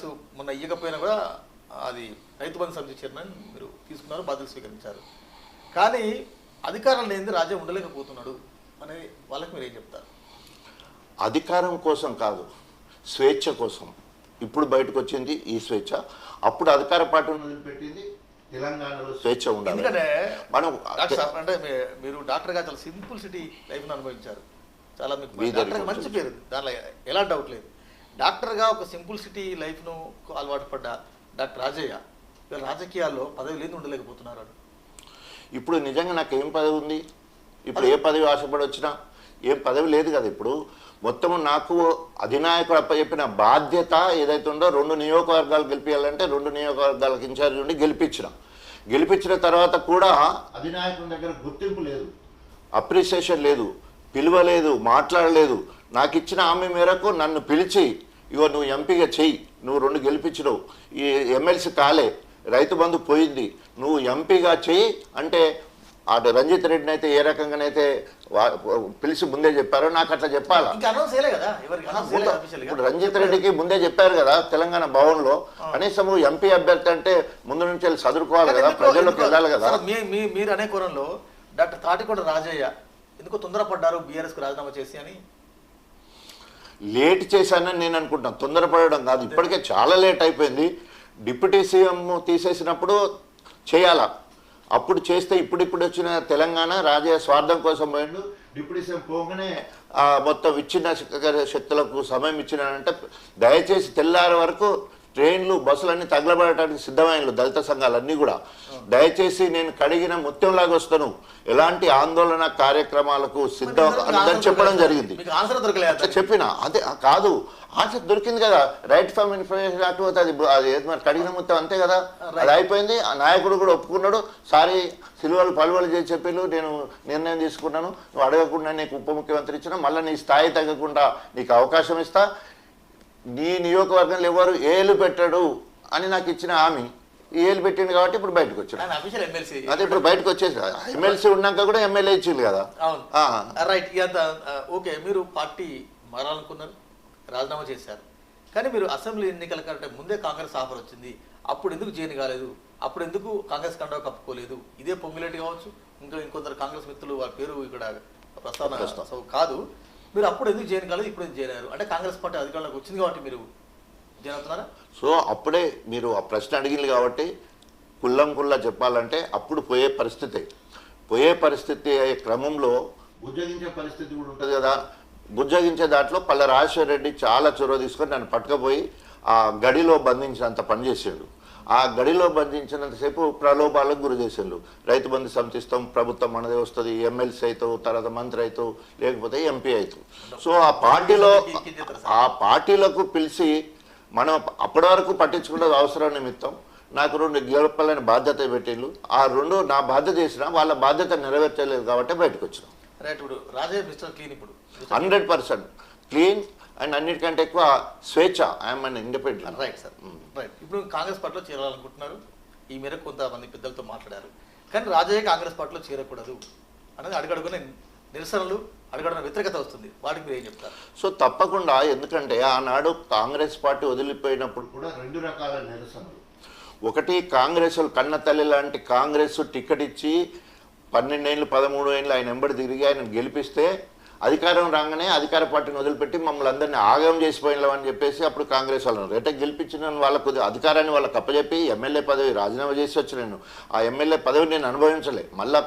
కాంగ్రెస్ మొన్న ఇయ్యకపోయినా కూడా అది రైతు బంధు సమితి చైర్మన్ మీరు తీసుకున్నారు, బాధ్యత స్వీకరించారు. కానీ అధికారం లేనిది రాజ్యం ఉండలేకపోతున్నాడు అనేది వాళ్ళకి మీరు ఏం చెప్తారు? అధికారం కోసం కాదు, స్వేచ్ఛ కోసం ఇప్పుడు బయటకు వచ్చింది ఈ స్వేచ్ఛ. అప్పుడు అధికార పార్టీని వదిలిపెట్టింది తెలంగాణలో స్వేచ్ఛ ఉండాలి. ఎందుకంటే మనం అంటే మీరు డాక్టర్గా చాలా సింపుల్సిటీ లైఫ్ను అనుభవించారు, చాలా మీకు డాక్టర్గా మంచి పేరు, దానిలో ఎలా డౌట్ లేదు. డాక్టర్గా ఒక సింపుల్సిటీ లైఫ్ను అలవాటు పడ్డ డాక్టర్ రాజయ్య రాజకీయాల్లో పదవి లేదు ఉండలేకపోతున్నారు. ఇప్పుడు నిజంగా నాకు ఏం పదవి ఉంది? ఇప్పుడు ఏ పదవి ఆశపడి వచ్చినా ఏం పదవి లేదు కదా. ఇప్పుడు మొత్తము నాకు అధినాయకుడు అప్పచెప్పిన బాధ్యత ఏదైతే ఉందో 2 నియోజకవర్గాలు గెలిపించాలంటే 2 నియోజకవర్గాలకు ఇన్ఛార్జ్ ఉండి గెలిపించిన తర్వాత కూడా అధినాయకుడి దగ్గర గుర్తింపు లేదు, అప్రిసియేషన్ లేదు, పిలువలేదు, మాట్లాడలేదు. నాకు ఇచ్చిన హామీ మేరకు నన్ను పిలిచి ఇగో నువ్వు ఎంపీగా చెయ్యి, నువ్వు 2 గెలిపించినవు, ఈ ఎమ్మెల్సీ కాలే, రైతు బంధు పోయింది, నువ్వు ఎంపీగా చెయ్యి అంటే అటు రంజిత్ రెడ్డిని అయితే ఏ రకంగానైతే పిలిచి ముందే చెప్పారో నాకు అట్లా చెప్పాలా. ఇప్పుడు రంజిత్ రెడ్డికి ముందే చెప్పారు కదా తెలంగాణ భవన్లో, కనీసం ఎంపీ అభ్యర్థి అంటే ముందు నుంచి వెళ్ళి చదువుకోవాలి కదా, ప్రజల్లోకి వెళ్ళాలి కదా. మీరు అనే కోణంలో డాక్టర్ తాటికొండ రాజయ్య ఎందుకో తొందరపడ్డారు బీఆర్ఎస్కు రాజీనామా చేసి అని? లేట్ చేశానని నేను అనుకుంటాను, తొందరపడడం కాదు. ఇప్పటికే చాలా లేట్ అయిపోయింది. డిప్యూటీ సీఎం తీసేసినప్పుడు చేయాలా, అప్పుడు చేస్తే ఇప్పుడు వచ్చిన తెలంగాణ రాజయ్య స్వార్థం కోసం పోయిండు. డిప్యూటీ సీఎం పోగానే మొత్తం విచ్ఛిన్న శక్తులకు సమయం ఇచ్చినానంటే దయచేసి తెల్లారి వరకు ట్రైన్లు బస్సులన్నీ తగలబడటానికి సిద్ధమైన దళిత సంఘాలన్నీ కూడా దయచేసి నేను కడిగిన ముత్యంలాగా వస్తాను, ఎలాంటి ఆందోళన కార్యక్రమాలకు సిద్ధం అని చెప్పడం జరిగింది. చెప్పిన అదే కాదు, ఆన్సర్ దొరికింది కదా, రైట్ ఫ్రమ్ ఇన్ఫర్మేషన్ యాక్ట్ అవుతుంది. అది మరి కడిగిన ముత్యం అంతే కదా, అది అయిపోయింది. ఆ నాయకుడు కూడా ఒప్పుకున్నాడు, సారీ సిలువలు పలువలు చేసి చెప్పిండు, నేను నిర్ణయం తీసుకున్నాను, నువ్వు అడగకుండా నీకు ఉప ముఖ్యమంత్రి ఇచ్చినా మళ్ళీ నీ స్థాయి తగ్గకుండా నీకు అవకాశం ఇస్తా, నీ నియోజకవర్గంలో ఎవరు ఏలు పెట్టాడు అని నాకు ఇచ్చిన హామీ ఏలు పెట్టింది కాబట్టి ఇప్పుడు బయటకు వచ్చాడు. అదే ఇప్పుడు బయటకు వచ్చేసి ఎమ్మెల్సీ ఉన్నాక కూడా ఎమ్మెల్యే ఇచ్చింది కదా. రైట్. ఓకే, మీరు పార్టీ మారాలనుకున్నారు, రాజీనామా చేశారు, కానీ మీరు అసెంబ్లీ ఎన్నికల కంటే ముందే కాంగ్రెస్ ఆఫర్ వచ్చింది, అప్పుడు ఎందుకు చేయని కాలేదు, అప్పుడు ఎందుకు కాంగ్రెస్ కండవ కప్పుకోలేదు? ఇదే పొంగులేటి కావచ్చు, ఇంకొందరు కాంగ్రెస్ మిత్రులు వారి పేరు ఇక్కడ ప్రస్తావన కాదు, మీరు అప్పుడు ఎందుకు చేయని కాలేదు, ఇప్పుడు ఎందుకు చేయలేరు? అంటే కాంగ్రెస్ పార్టీ అధికారంలోకి వచ్చింది కాబట్టి మీరు జరుగుతున్నారా? సో అప్పుడే మీరు ఆ ప్రశ్న అడిగింది కాబట్టి కుల్లా చెప్పాలంటే అప్పుడు పోయే పరిస్థితి అయ్యే క్రమంలో బుజ్జగించే పరిస్థితి కూడా ఉంటుంది కదా. బుజ్జగించే దాంట్లో పల్ల రాజశేఖర రెడ్డి చాలా చొరవ తీసుకొని నన్ను పట్టుకపోయి ఆ గడిలో బంధించినంత పనిచేసాడు. ఆ గడిలో బంధించినంతసేపు ప్రలోభాలకు గురి చేసిండు. రైతు బంధు సమితిస్తాం, ప్రభుత్వం మనదే వస్తుంది, ఎమ్మెల్సీ అవుతావు, తర్వాత మంత్రి అవుతావు, లేకపోతే ఎంపీ అవుతావు. సో ఆ పార్టీలకు పిలిచి మనం అప్పటి వరకు పట్టించుకునే అవసరం నిమిత్తం నాకు 2 గెలపాలని బాధ్యత పెట్టిండ్రు. ఆ 2 నా బాధ్యత చేసిన వాళ్ళ బాధ్యత నెరవేర్చలేదు కాబట్టి బయటకు వచ్చినాం. 100% క్లీన్ అండ్ అన్నిటికంటే ఎక్కువ స్వేచ్ఛ. I'm an independent. Right sir, right. ఇప్పుడు కాంగ్రెస్ పార్టీలో చేరాలనుకుంటున్నారు, ఈ మేరకు కొంతమంది పెద్దలతో మాట్లాడారు, కానీ రాజయ్య కాంగ్రెస్ పార్టీలో చేరకూడదు అనేది అడుగడుగునే నిరసనలు, అడుగడుగున వ్యతిరేకత వస్తుంది, వాటికి మీరు ఏం చెప్తారు? సో తప్పకుండా, ఎందుకంటే ఆనాడు కాంగ్రెస్ పార్టీ వదిలిపోయినప్పుడు కూడా 2 రకాల నిరసనలు. ఒకటి, కాంగ్రెస్ కన్న తల్లి లాంటి కాంగ్రెస్ టికెట్ ఇచ్చి 12 ఏళ్ళు 13 ఏళ్ళు ఆయన వెంబడి తిరిగి ఆయన గెలిపిస్తే అధికారం రాగానే అధికార పార్టీని వదిలిపెట్టి మమ్మల్ని అందరినీ ఆగం చేసిపోయినామని చెప్పేసి అప్పుడు కాంగ్రెస్ వాళ్ళని రేట గెలిపించిన వాళ్ళకు అధికారాన్ని వాళ్ళకి అప్పచెప్పి ఎమ్మెల్యే పదవి రాజీనామా చేసి వచ్చి నేను ఆ ఎమ్మెల్యే పదవి నేను అనుభవించలే. మళ్ళీ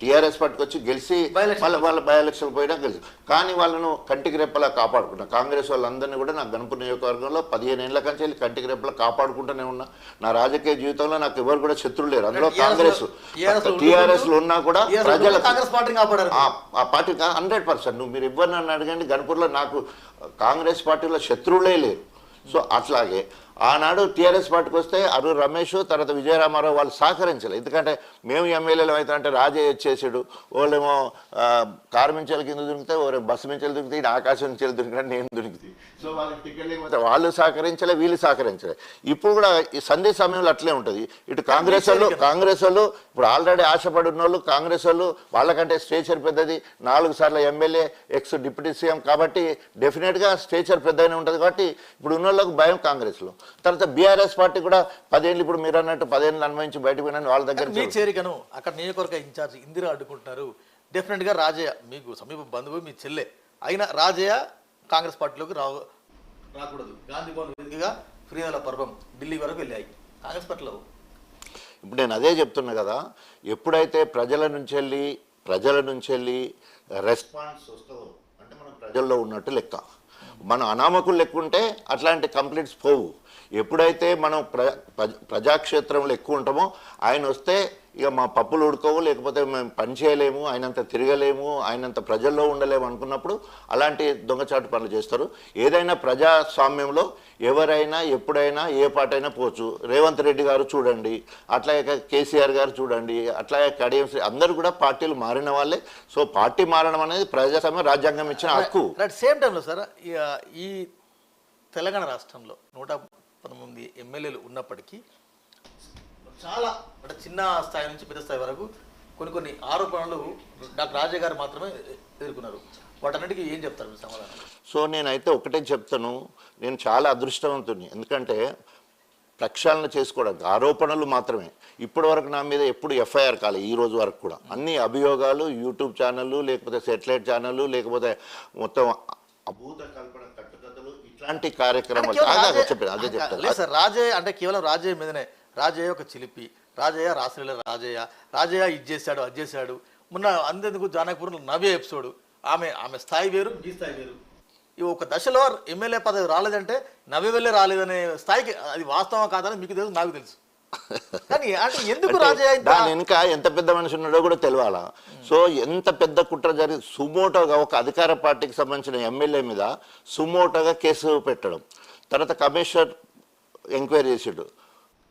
టీఆర్ఎస్ పట్టుకొచ్చి గెలిచి మళ్ళీ వాళ్ళ బై ఎలక్షన్ పోయినా గెలిచి, కానీ వాళ్ళను కంటికి రెప్పలా కాపాడుకున్నా. కాంగ్రెస్ వాళ్ళందరినీ కూడా నా గణపూర్ నియోజకవర్గంలో 15 ఏళ్ల కంచి వెళ్ళి కంటికి రెప్పలా కాపాడుకుంటూనే ఉన్నా. నా రాజకీయ జీవితంలో నాకు ఎవరు కూడా శత్రులు లేరు. అందులో కాంగ్రెస్ టీఆర్ఎస్ లో ఉన్నా కూడా ప్రజల ఆ పార్టీ 100%. మీరు ఎవరిని అడగండి, గణపూర్లో నాకు కాంగ్రెస్ పార్టీలో శత్రువులే లేరు. సో అట్లాగే ఆనాడు టీఆర్ఎస్ పార్టీకి వస్తే అరుణ్ రమేష్ తర్వాత విజయరామారావు వాళ్ళు సహకరించలేదు. ఎందుకంటే మేము ఎమ్మెల్యేలు అవుతామంటే రాజయ్య వచ్చేసాడు, వాళ్ళేమో కారు మించాల కింద దొరికితే ఓరే బస్సు మించాలు దొరికితే ఈయన ఆకాశం నుంచి దొరికినట్టు నేను దొరికితే. సో వాళ్ళకి టికెట్ లేకపోతే వాళ్ళు సహకరించలే, వీళ్ళు సహకరించలే. ఇప్పుడు కూడా ఈ సందే సమయంలో అట్లే ఉంటుంది. ఇటు కాంగ్రెస్ వాళ్ళు ఇప్పుడు ఆల్రెడీ ఆశపడి ఉన్న వాళ్ళు కాంగ్రెస్ వాళ్ళు, వాళ్ళకంటే స్టేచర్ పెద్దది, 4 సార్లు ఎమ్మెల్యే ఎక్స్ డిప్యూటీ సీఎం కాబట్టి డెఫినెట్గా స్టేచర్ పెద్దగానే ఉంటుంది. కాబట్టి ఇప్పుడు ఉన్న వాళ్ళకు భయం కాంగ్రెస్లో. తర్వాత బీఆర్ఎస్ పార్టీ కూడా 10 ఏళ్ళు, ఇప్పుడు మీరు అన్నట్టు 10 ఏళ్ళు అనుభవించి బయటకు పోయినా వాళ్ళ దగ్గర మీ చేరికను అక్కడ నియోజకవర్గ ఇన్ఛార్జ్ ఇందిరా అడ్డుకుంటున్నారు. డెఫినెట్గా రాజయ్య మీకు సమీప బంధువు, మీ చెల్లె అయినా రాజయ్య కాంగ్రెస్ పార్టీలోకి రాకూడదు. గాంధీ భవన్ వేదికగా ఫిర్యాదుల పర్వం ఢిల్లీ వరకు వెళ్ళాయి కాంగ్రెస్ పార్టీలో. ఇప్పుడు నేను అదే చెప్తున్నా కదా, ఎప్పుడైతే ప్రజల నుంచి వెళ్ళి రెస్పాన్స్ వస్తుందో అంటే మనం ప్రజల్లో ఉన్నట్టు లెక్క. మనం అనామకులు లెక్క ఉంటే అట్లాంటి కంప్లైంట్స్ పోవు. ఎప్పుడైతే మనం ప్రజాక్షేత్రంలో ఎక్కువ ఉంటామో ఆయన వస్తే ఇక మా పప్పులు ఉడుకోవు, లేకపోతే మేము పని చేయలేము, ఆయనంత తిరగలేము, ఆయనంత ప్రజల్లో ఉండలేము అనుకున్నప్పుడు అలాంటి దొంగచాటు పనులు చేస్తారు. ఏదైనా ప్రజాస్వామ్యంలో ఎవరైనా ఎప్పుడైనా ఏ పాటైనా పోవచ్చు. రేవంత్ రెడ్డి గారు చూడండి, అట్లాగే కేసీఆర్ గారు చూడండి, అట్లాగే కడియం అందరూ కూడా పార్టీలు మారిన వాళ్ళే. సో పార్టీ మారడం అనేది ప్రజాస్వామ్యం, రాజ్యాంగం ఇచ్చిన హక్కు. అట్ సేమ్ టైంలో సార్ ఈ తెలంగాణ రాష్ట్రంలో 119 ఎమ్మెల్యేలు ఉన్నప్పటికీ చాలా అంటే చిన్న స్థాయి నుంచి పెద్ద స్థాయి వరకు కొన్ని ఆరోపణలు డాక్టర్ రాజయ్య గారు మాత్రమే ఎదుర్కొన్నారు. వాటన్నిటికీ ఏం చెప్తారు మీరు సమాధానం? సో నేనైతే ఒకటే చెప్తాను, నేను చాలా అదృష్టవంతుని. ఎందుకంటే ప్రక్షాళన చేసుకోవడానికి ఆరోపణలు మాత్రమే. ఇప్పటి వరకు నా మీద ఎప్పుడు ఎఫ్ఐఆర్ కాలే. ఈ రోజు వరకు కూడా అన్ని అభియోగాలు, యూట్యూబ్ ఛానళ్ళు, లేకపోతే సెటిలైట్ ఛానళ్ళు, లేకపోతే మొత్తం అభూత కల్పన కట్టుకథలు, ఇట్లాంటి కార్యక్రమాలు చెప్పాను. అదే చెప్తాను సార్. రాజయ్య అంటే కేవలం రాజయ్య మీదనే, రాజయ్య ఒక చిలిపి, రాజయ్య రాసలీల రాజయ్య ఇది చేశాడు అది చేశాడు. మొన్న అంతెందుకు జానకపురం నవ్య ఎపిసోడ్, ఆమె స్థాయి వేరు, ఈ స్థాయి వేరు. ఈ ఒక దశలో ఎమ్మెల్యే పదవి రాలేదంటే నవ్య వెళ్ళే రాలేదనే స్థాయికి అది వాస్తవం కాదని మీకు తెలుసు, నాకు తెలుసు. కానీ అంటే ఎందుకు రాజయ్య దాని వెనుక ఎంత పెద్ద మనిషి ఉన్నాడో కూడా తెలియాలా. సో ఎంత పెద్ద కుట్ర జరిగి సుమోటోగా ఒక అధికార పార్టీకి సంబంధించిన ఎమ్మెల్యే మీద సుమోటోగా కేసు పెట్టడం, తర్వాత కమిషనర్ ఎంక్వైరీ చేసాడు,